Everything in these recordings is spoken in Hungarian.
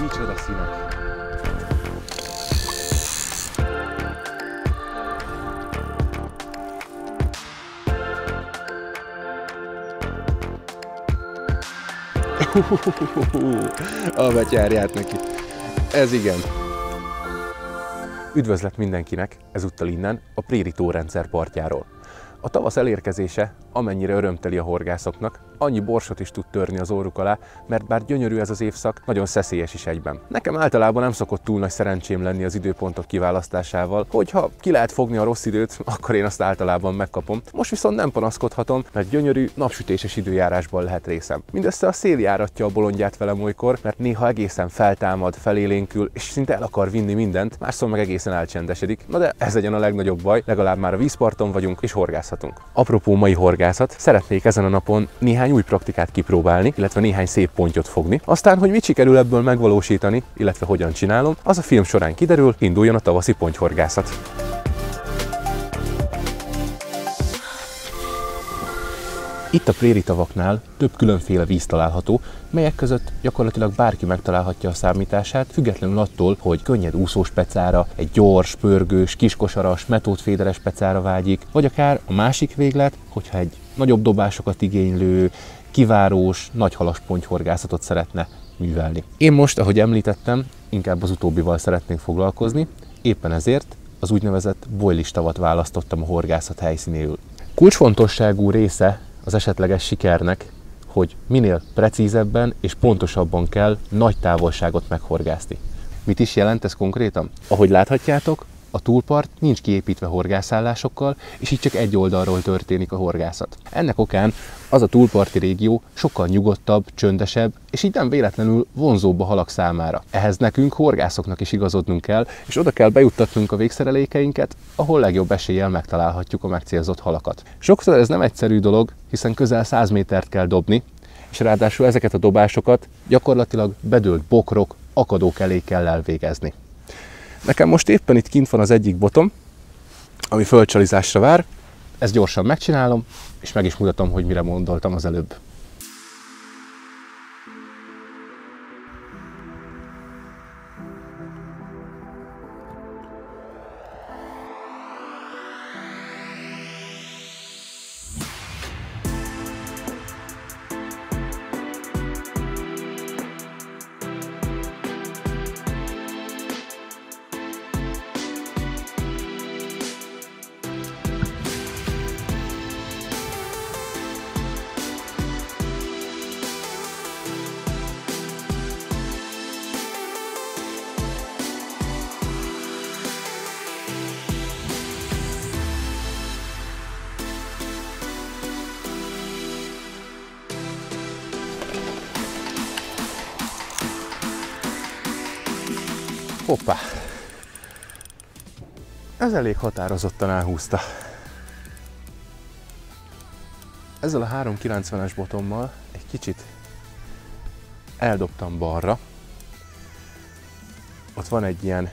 Micsoda színek! A betyárját neki. Ez igen. Üdvözlet mindenkinek, ezúttal innen, a Préri tórendszer partjáról. A tavasz elérkezése, amennyire örömteli a horgászoknak, annyi borsot is tud törni az óruk alá, mert bár gyönyörű ez az évszak, nagyon szeszélyes is egyben. Nekem általában nem szokott túl nagy szerencsém lenni az időpontok kiválasztásával, hogyha ki lehet fogni a rossz időt, akkor én azt általában megkapom. Most viszont nem panaszkodhatom, mert gyönyörű, napsütéses időjárásban lehet részem. Mindössze a szél járatja a bolondját velem olykor, mert néha egészen feltámad, felélénkül, és szinte el akar vinni mindent, másszor meg egészen elcsendesedik. Na de ez legyen a legnagyobb baj, legalább már a vízparton vagyunk és horgászhatunk. Apropó mai horgászat, szeretnék ezen a napon néhány új praktikát kipróbálni, illetve néhány szép pontyot fogni. Aztán, hogy mit sikerül ebből megvalósítani, illetve hogyan csinálom, az a film során kiderül, induljon a tavaszi pontyhorgászat. Itt a préri tavaknál több különféle víz található, melyek között gyakorlatilag bárki megtalálhatja a számítását, függetlenül attól, hogy könnyed úszós pecára, egy gyors, pörgős, kiskosaras, metódféderes pecára vágyik, vagy akár a másik véglet, hogyha egy nagyobb dobásokat igénylő, kivárós, nagyhalas pontyhorgászatot szeretne művelni. Én most, ahogy említettem, inkább az utóbbival szeretnék foglalkozni, éppen ezért az úgynevezett boilish tavat választottam a horgászat helyszínéül. Kulcsfontosságú része az esetleges sikernek, hogy minél precízebben és pontosabban kell nagy távolságot meghorgászni. Mit is jelent ez konkrétan? Ahogy láthatjátok, a túlpart nincs kiépítve horgászállásokkal, és így csak egy oldalról történik a horgászat. Ennek okán az a túlparti régió sokkal nyugodtabb, csöndesebb, és így nem véletlenül vonzóbb a halak számára. Ehhez nekünk, horgászoknak is igazodnunk kell, és oda kell bejuttatnunk a végszerelékeinket, ahol legjobb eséllyel megtalálhatjuk a megcélzott halakat. Sokszor ez nem egyszerű dolog, hiszen közel 100 métert kell dobni, és ráadásul ezeket a dobásokat gyakorlatilag bedőlt bokrok, akadók elé kell elvégezni. Nekem most éppen itt kint van az egyik botom, ami földcsalizásra vár. Ezt gyorsan megcsinálom, és meg is mutatom, hogy mire gondoltam az előbb. Hoppá! Ez elég határozottan elhúzta. Ezzel a 390-es botommal egy kicsit eldobtam balra. Ott van egy ilyen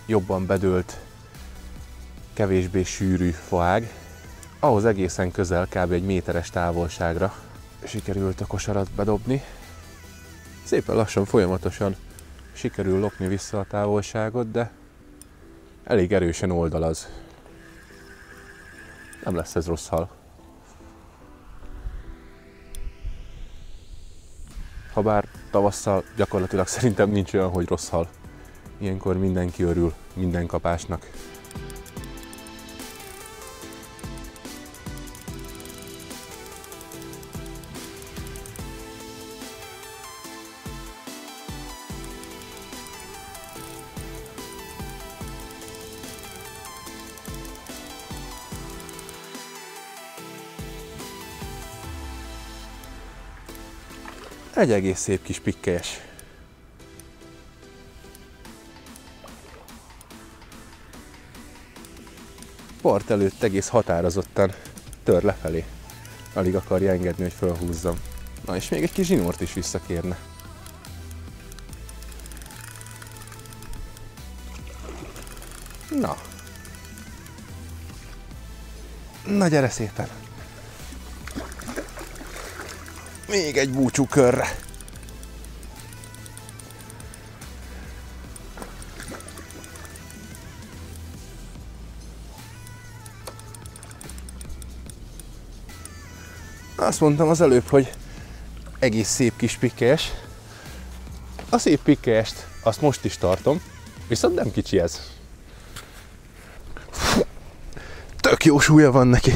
jobban bedőlt, kevésbé sűrű faág. Ahhoz egészen közel, kb. Egy méteres távolságra sikerült a kosarat bedobni. Szépen lassan, folyamatosan sikerül lopni vissza a távolságot, de elég erősen oldalaz. Nem lesz ez rossz hal. Habár tavasszal gyakorlatilag szerintem nincs olyan, hogy rossz hal. Ilyenkor mindenki örül minden kapásnak. Egy egész szép kis pikkelyes. Part előtt egész határozottan tör lefelé. Alig akarja engedni, hogy felhúzzam. Na és még egy kis zsinort is visszakérne. Na. Na gyere szépen. Még egy búcsú körre. Azt mondtam az előbb, hogy egész szép kis pikkelyes. A szép pikkelyest azt most is tartom, viszont nem kicsi ez. Tök jó súlya van neki.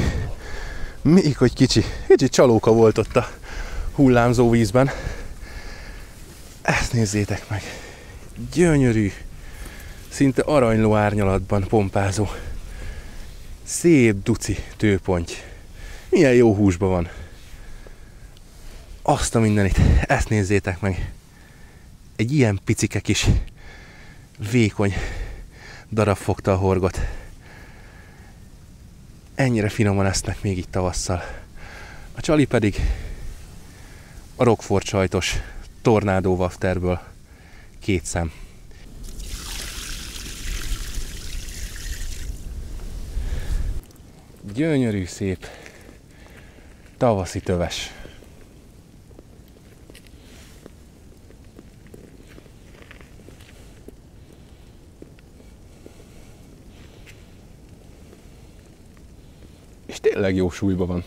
Még hogy kicsi. Kicsi csalóka volt ott a hullámzó vízben. Ezt nézzétek meg. Gyönyörű, szinte aranyló árnyalatban pompázó. Szép duci tőponty. Milyen jó húsban van. Azt a mindenit. Ezt nézzétek meg. Egy ilyen picike kis vékony darab fogta a horgot. Ennyire finoman esznek még itt tavasszal. A csali pedig a Roquefort sajtos tornádó wafterből 2 szem. Gyönyörű, szép tavaszi töves. És tényleg jó súlyban van.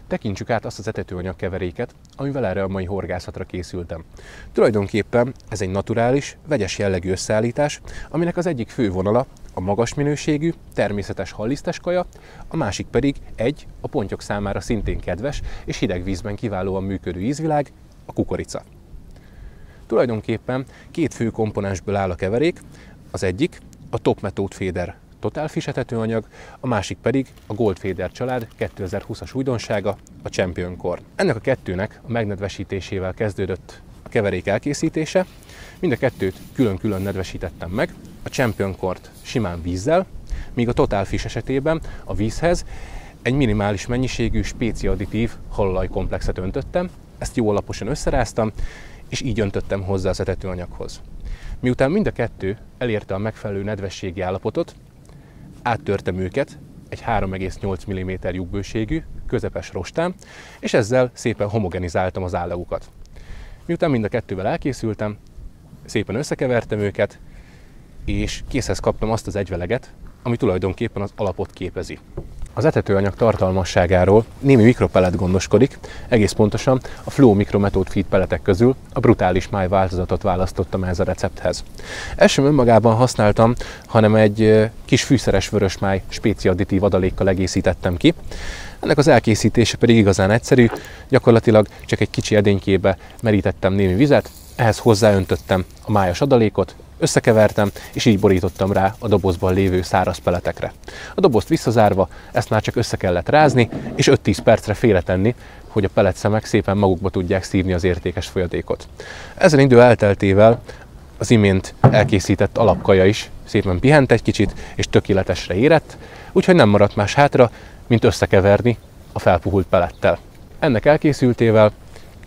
Tekintsük át azt az etetőanyag keveréket, amivel erre a mai horgászatra készültem. Tulajdonképpen ez egy naturális, vegyes jellegű összeállítás, aminek az egyik fő vonala a magas minőségű, természetes hallisztes kaja, a másik pedig a pontyok számára szintén kedves és hideg vízben kiválóan működő ízvilág, a kukorica. Tulajdonképpen 2 fő komponensből áll a keverék, az egyik a Top Method Feeder Total Fish etetőanyag, a másik pedig a Goldfeeder család 2020-as újdonsága, a Champion Corn. Ennek a kettőnek a megnedvesítésével kezdődött a keverék elkészítése, mind a kettőt külön-külön nedvesítettem meg, a Champion Cornt simán vízzel, míg a Total Fish esetében a vízhez egy minimális mennyiségű spéciadditív halolajkomplexet öntöttem, ezt jól alaposan összeráztam, és így öntöttem hozzá az etetőanyaghoz. Miután mind a kettő elérte a megfelelő nedvességi állapotot, áttörtem őket egy 3,8 mm lyukbőségű, közepes rostán, és ezzel szépen homogenizáltam az állagukat. Miután mind a kettővel elkészültem, szépen összekevertem őket, és készhez kaptam azt az egyveleget, ami tulajdonképpen az alapot képezi. Az etetőanyag tartalmasságáról némi mikropellet gondoskodik, egész pontosan a Flow Micro Method Feed pelletek közül a brutális máj változatot választottam ez a recepthez. Ezt sem önmagában használtam, hanem egy kis fűszeres vörösmáj spéciadditív adalékkal egészítettem ki. Ennek az elkészítése pedig igazán egyszerű, gyakorlatilag csak egy kicsi edénykébe merítettem némi vizet, ehhez hozzáöntöttem a májas adalékot, összekevertem, és így borítottam rá a dobozban lévő száraz peletekre. A dobozt visszazárva ezt már csak össze kellett rázni, és 5-10 percre félretenni, hogy a peletszemek szépen magukba tudják szívni az értékes folyadékot. Ezen idő elteltével az imént elkészített alapkaja is szépen pihent egy kicsit, és tökéletesre érett, úgyhogy nem maradt más hátra, mint összekeverni a felpuhult pelettel. Ennek elkészültével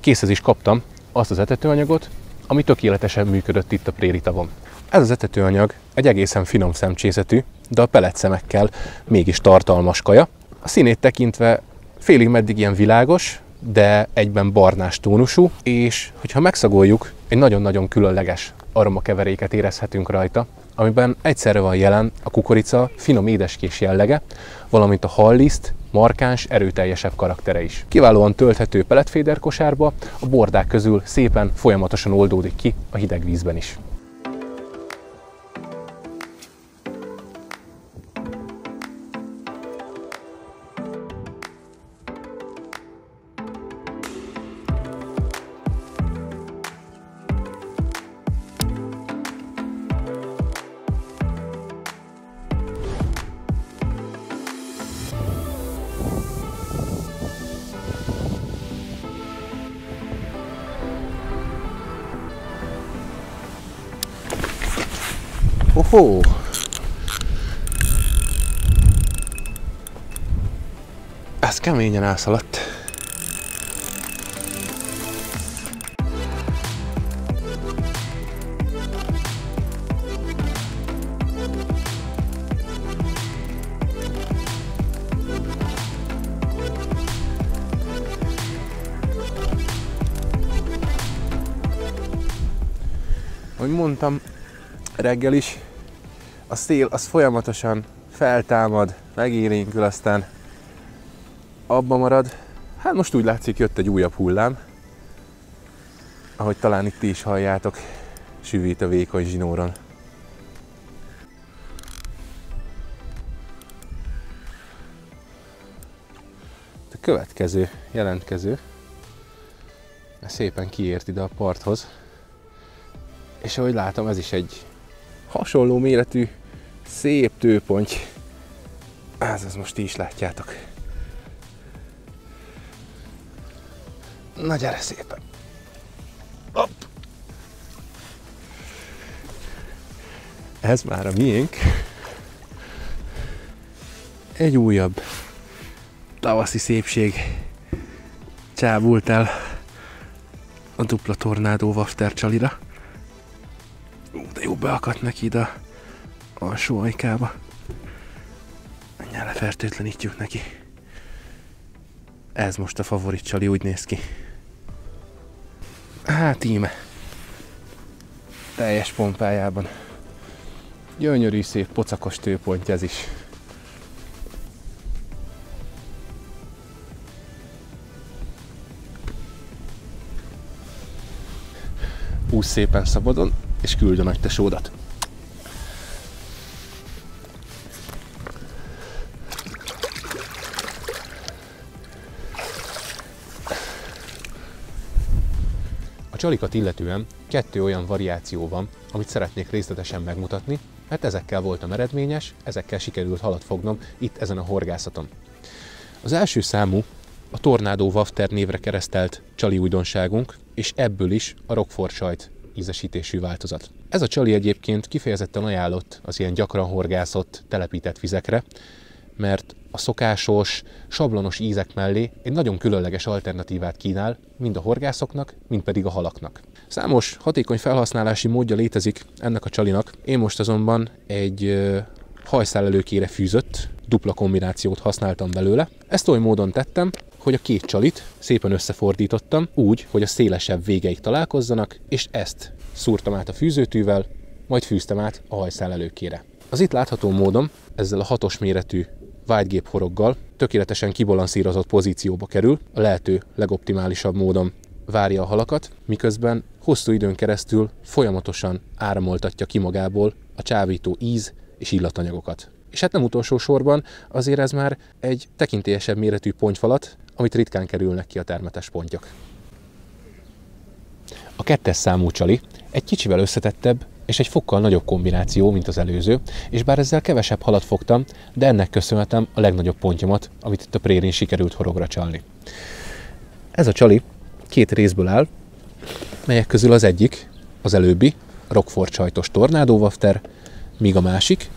készhez is kaptam azt az etetőanyagot, ami tökéletesen működött itt a préri tavon. Ez az etetőanyag egy egészen finom szemcsézetű, de a peletszemekkel mégis tartalmas kaja. A színét tekintve félig meddig ilyen világos, de egyben barnás tónusú, és hogyha megszagoljuk, egy nagyon-nagyon különleges aromakeveréket érezhetünk rajta, amiben egyszerre van jelen a kukorica finom édeskés jellege, valamint a halliszt markáns, erőteljesebb karaktere is. Kiválóan tölthető pelletféder kosárba, a bordák közül szépen folyamatosan oldódik ki a hideg vízben is. Ohó! Ez keményen elszaladt. Ahogy mondtam, reggel is. A szél az folyamatosan feltámad, megélénkül, aztán abba marad. Hát most úgy látszik, jött egy újabb hullám. Ahogy talán itt is halljátok, süvít a vékony zsinóron. A következő jelentkező szépen kiért ide a parthoz, és ahogy látom, ez is egy hasonló méretű, szép tőponty. Ez most ti is látjátok. Na gyere szépen! Hopp. Ez már a miénk. Egy újabb tavaszi szépség csábult el a dupla tornádó wafter csalira. De jó beakadt neki ide a alsó ajkába. Mindjárt lefertőtlenítjük neki. Ez most a favorit csali, úgy néz ki. Hát íme. Teljes pompájában. Gyönyörű, szép, pocakos tőponty ez is. Húzz szépen szabadon, és küld a nagy tesódat. A csalikat illetően 2 olyan variáció van, amit szeretnék részletesen megmutatni, mert ezekkel voltam eredményes, ezekkel sikerült halat fognom itt ezen a horgászaton. Az első számú a Tornado Wafter névre keresztelt csali újdonságunk, és ebből is a Roquefort sajt ízesítésű változat. Ez a csali egyébként kifejezetten ajánlott az ilyen gyakran horgászott, telepített vizekre, mert a szokásos, sablonos ízek mellé egy nagyon különleges alternatívát kínál mind a horgászoknak, mind pedig a halaknak. Számos hatékony felhasználási módja létezik ennek a csalinak, én most azonban egy hajszálelőkére fűzött dupla kombinációt használtam belőle. Ezt oly módon tettem, hogy a 2 csalit szépen összefordítottam úgy, hogy a szélesebb végeik találkozzanak, és ezt szúrtam át a fűzőtűvel, majd fűztem át a hajszálelőkére. Az itt látható módon ezzel a 6-os méretű vájtgép horoggal tökéletesen kibalanszírozott pozícióba kerül, a lehető legoptimálisabb módon várja a halakat, miközben hosszú időn keresztül folyamatosan áramoltatja ki magából a csábító íz és illatanyagokat. És hát nem utolsó sorban azért ez már egy tekintélyesebb méretű pontyfalat, amit ritkán kerülnek ki a termetes pontyok. A 2-es számú csali egy kicsivel összetettebb és egy fokkal nagyobb kombináció, mint az előző, és bár ezzel kevesebb halat fogtam, de ennek köszönhetem a legnagyobb pontyomat, amit itt a prérin sikerült horogra csalni. Ez a csali 2 részből áll, melyek közül az egyik, az előbbi, a Roquefort sajtos Tornado Wafter, míg a másik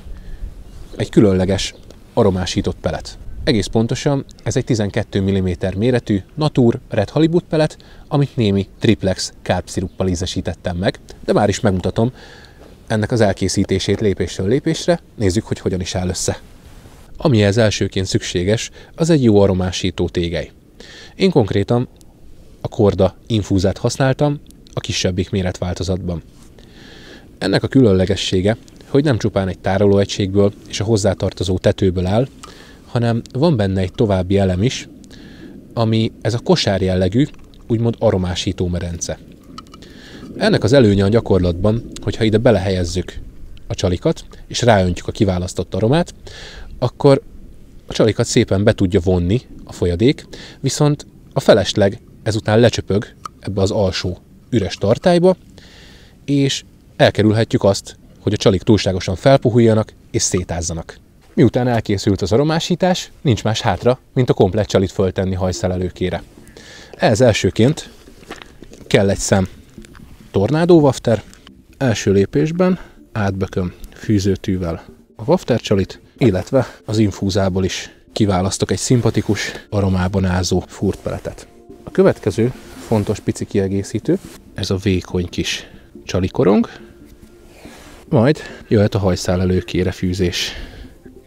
egy különleges aromásított pelet. Egész pontosan ez egy 12 mm méretű Natur Red Halibut pelet, amit némi triplex kárpsziruppal ízesítettem meg, de már is megmutatom ennek az elkészítését lépésről lépésre, nézzük, hogy hogyan is áll össze. Amihez elsőként szükséges, az egy jó aromásító tégely. Én konkrétan a Korda infúzát használtam a kisebbik méretváltozatban. Ennek a különlegessége, hogy nem csupán egy tárolóegységből és a hozzátartozó tetőből áll, hanem van benne egy további elem is, ami ez a kosár jellegű, úgymond aromásító medence. Ennek az előnye a gyakorlatban, hogyha ide belehelyezzük a csalikat, és ráöntjük a kiválasztott aromát, akkor a csalikat szépen be tudja vonni a folyadék, viszont a felesleg ezután lecsöpög ebbe az alsó üres tartályba, és elkerülhetjük azt, hogy a csalik túlságosan felpuhuljanak és szétázzanak. Miután elkészült az aromásítás, nincs más hátra, mint a komplett csalit föltenni hajszálelőkére. Ehhez elsőként kell egy szem Tornado Wafter. Első lépésben átbököm fűzőtűvel a wafter csalit, illetve az infúzából is kiválasztok egy szimpatikus, aromában ázó fúrtpeletet. A következő fontos pici kiegészítő, ez a vékony kis csalikorong, majd jöhet a hajszálelőkére fűzés.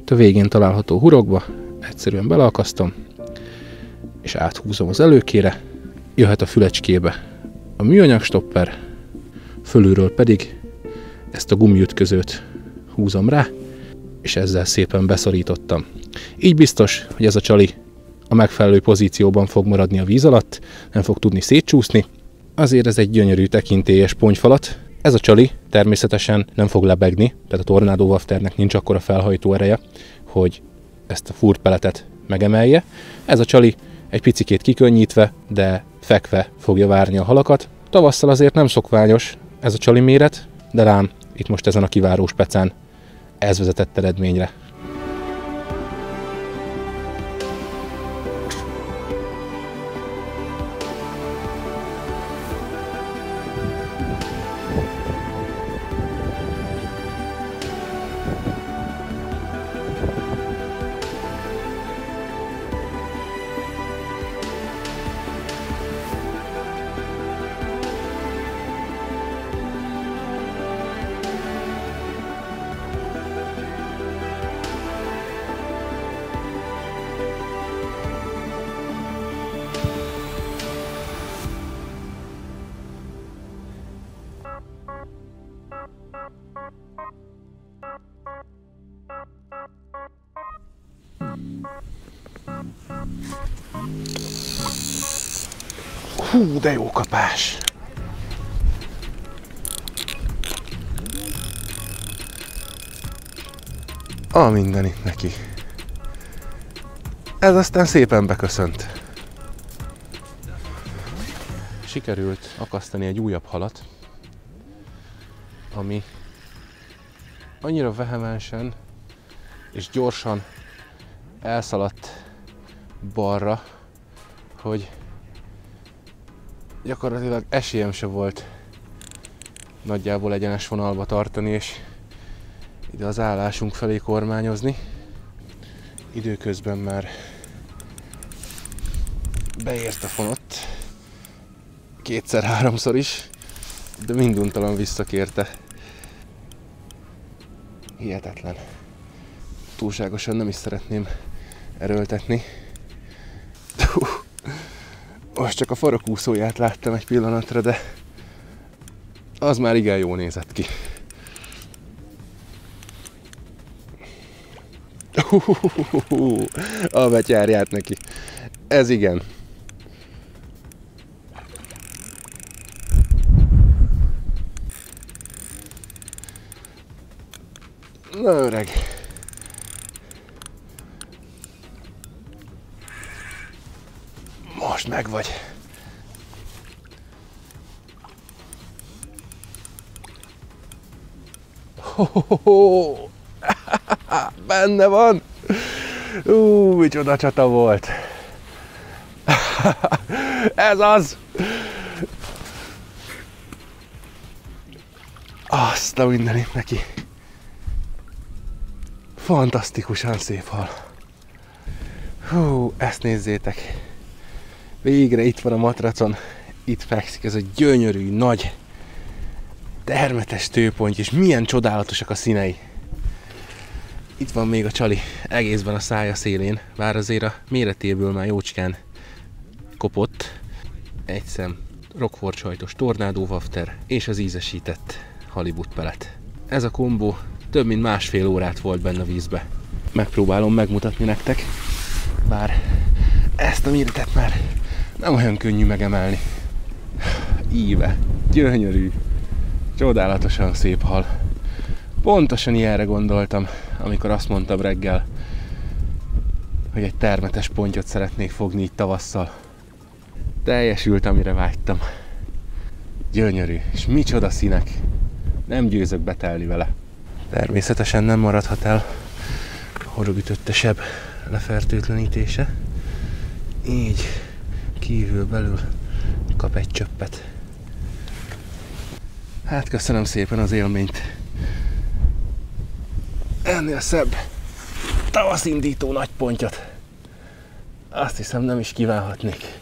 Itt a végén található hurokba egyszerűen beleakasztom, és áthúzom az előkére, jöhet a fülecskébe a műanyag stopper, fölülről pedig ezt a gumiütközőt húzom rá, és ezzel szépen beszorítottam. Így biztos, hogy ez a csali a megfelelő pozícióban fog maradni a víz alatt, nem fog tudni szétcsúszni. Azért ez egy gyönyörű tekintélyes pontyfalat. Ez a csali természetesen nem fog lebegni, tehát a Tornado Wafternek nincs akkora felhajtó ereje, hogy ezt a furt peletet megemelje. Ez a csali egy picikét kikönnyítve, de fekve fogja várni a halakat. Tavasszal azért nem szokványos ez a csali méret, de lám, itt most ezen a kiváró specán ez vezetett eredményre. Hú, de jó kapás! A mindenit neki. Ez aztán szépen beköszönt. Sikerült akasztani egy újabb halat, ami annyira vehemensen és gyorsan elszaladt balra, hogy gyakorlatilag esélyem se volt nagyjából egyenes vonalba tartani, és ide az állásunk felé kormányozni. Időközben már beért a fonott, kétszer-háromszor is, de minduntalan visszakérte. Hihetetlen. Túlságosan nem is szeretném erőltetni. Most csak a farokúszóját láttam egy pillanatra, de az már igen jól nézett ki. A betyárját neki. Ez igen. Na öreg. Most meg vagy. Benne van. Micsoda csata volt. Ez az. Azt a mindenit neki. Fantasztikusan szép hal. Hú, ezt nézzétek. Végre itt van a matracon. Itt fekszik ez a gyönyörű, nagy, termetes tőponty, és milyen csodálatosak a színei. Itt van még a csali egészben a szája szélén, bár azért a méretéből már jócskán kopott. Egy szem Roquefort sajtos Tornado Wafter és az ízesített halibut pelet. Ez a kombó több mint másfél órát volt benne a vízbe. Megpróbálom megmutatni nektek, bár ezt a méretet már nem olyan könnyű megemelni. Íve, gyönyörű, csodálatosan szép hal. Pontosan ilyenre gondoltam, amikor azt mondtam reggel, hogy egy termetes pontyot szeretnék fogni így tavasszal. Teljesült, amire vágytam. Gyönyörű, és micsoda színek. Nem győzök betelni vele. Természetesen nem maradhat el horogütöttesebb lefertőtlenítése. Így kívül-belül kap egy csöppet. Hát köszönöm szépen az élményt. Ennél szebb tavaszindító nagy pontyot azt hiszem nem is kívánhatnék.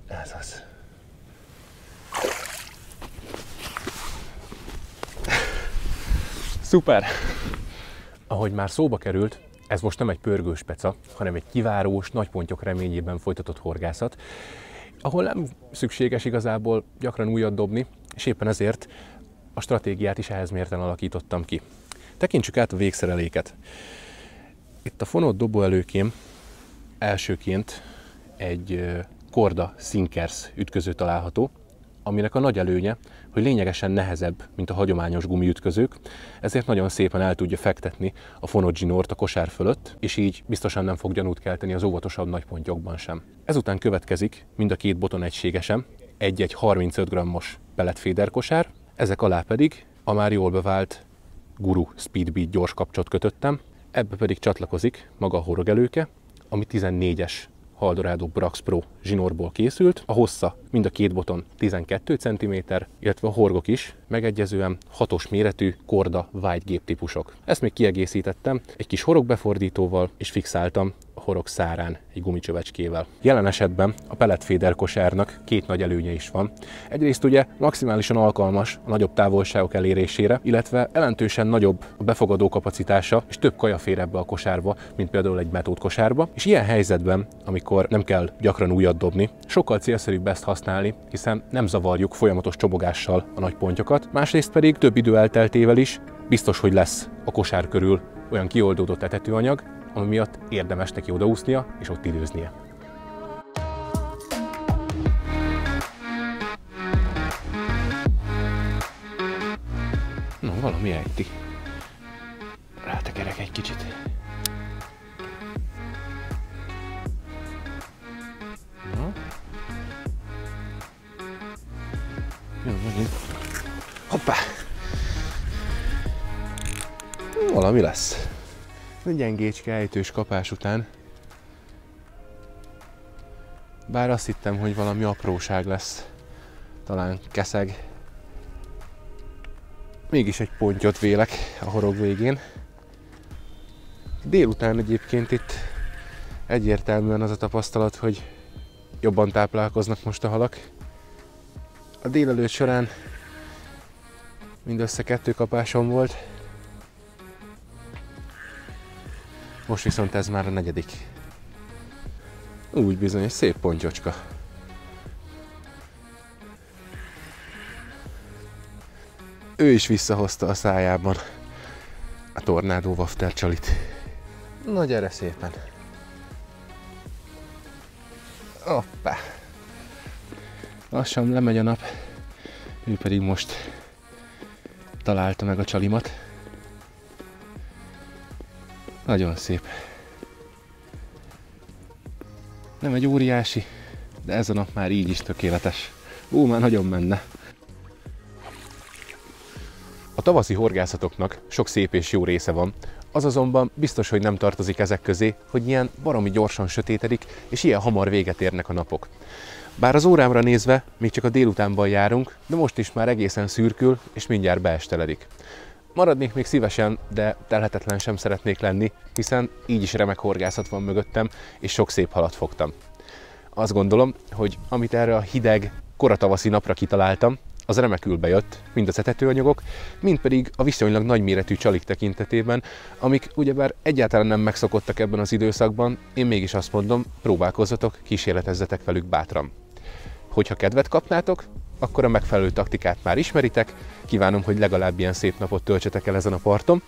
Ez az. Szuper! Ahogy már szóba került, ez most nem egy pörgős peca, hanem egy kivárós, nagy pontyok reményében folytatott horgászat, ahol nem szükséges igazából gyakran újat dobni, és éppen ezért a stratégiát is ehhez mérten alakítottam ki. Tekintsük át a végszereléket. Itt a fonott dobóelőkém elsőként egy Korda Sinkers ütköző található, aminek a nagy előnye, hogy lényegesen nehezebb, mint a hagyományos gumiütközők, ezért nagyon szépen el tudja fektetni a fonott zsinort a kosár fölött, és így biztosan nem fog gyanút kelteni az óvatosabb nagypontjokban sem. Ezután következik mind a két boton egységesen egy-egy 35 g-os pelletféder kosár, ezek alá pedig a már jól bevált Guru Speedbeat gyors kapcsot kötöttem, ebbe pedig csatlakozik maga a horogelőke, ami 14-es Haldorado Brax Pro zsinórból készült, a hossza mind a két boton 12 cm, illetve a horgok is megegyezően 6-os méretű Korda White gép típusok. Ezt még kiegészítettem egy kis horogbefordítóval, és fixáltam a horog szárán egy gumicsövecskével. Jelen esetben a pelletféder kosárnak két nagy előnye is van. Egyrészt ugye maximálisan alkalmas a nagyobb távolságok elérésére, illetve jelentősen nagyobb a befogadó kapacitása, és több kaja fér ebbe a kosárba, mint például egy metódkosárba. És ilyen helyzetben, amikor nem kell gyakran újat dobni, sokkal célszerűbb ezt használni, hiszen nem zavarjuk folyamatos csobogással a nagy pontyokat. Másrészt pedig több idő elteltével is biztos, hogy lesz a kosár körül olyan kioldódott etetőanyag, ami miatt érdemes neki odaúsznia és ott időznie. No, valami ejti. Rátekerek egy kicsit. Na. Jó, megint. Hoppá! Valami lesz. Egy gyengécske ejtős kapás után. Bár azt hittem, hogy valami apróság lesz. Talán keszeg. Mégis egy pontyot vélek a horog végén. Délután egyébként itt egyértelműen az a tapasztalat, hogy jobban táplálkoznak most a halak. A délelőtt során mindössze 2 kapásom volt. Most viszont ez már a 4. Úgy bizony, egy szép pontyocska. Ő is visszahozta a szájában a Tornado Wafter csalit. Na gyere szépen! Hoppá! Lassan lemegy a nap, ő pedig most találta meg a csalimat. Nagyon szép. Nem egy óriási, de ez a nap már így is tökéletes. Már nagyon menne. A tavaszi horgászatoknak sok szép és jó része van, az azonban biztos, hogy nem tartozik ezek közé, hogy ilyen baromi gyorsan sötétedik, és ilyen hamar véget érnek a napok. Bár az órámra nézve még csak a délutánban járunk, de most is már egészen szürkül, és mindjárt beesteledik. Maradnék még szívesen, de telhetetlen sem szeretnék lenni, hiszen így is remek horgászat van mögöttem, és sok szép halat fogtam. Azt gondolom, hogy amit erre a hideg, koratavaszi napra kitaláltam, az remekül bejött, mind az etetőanyagok, mind pedig a viszonylag nagyméretű csalik tekintetében, amik ugyebár egyáltalán nem megszokottak ebben az időszakban, én mégis azt mondom, próbálkozzatok, kísérletezzetek velük bátran. Hogyha kedvet kapnátok, akkor a megfelelő taktikát már ismeritek, kívánom, hogy legalább ilyen szép napot töltsetek el ezen a parton.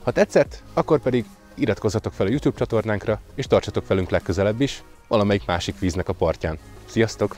Ha tetszett, akkor pedig iratkozzatok fel a YouTube csatornánkra, és tartsatok velünk legközelebb is, valamelyik másik víznek a partján. Sziasztok!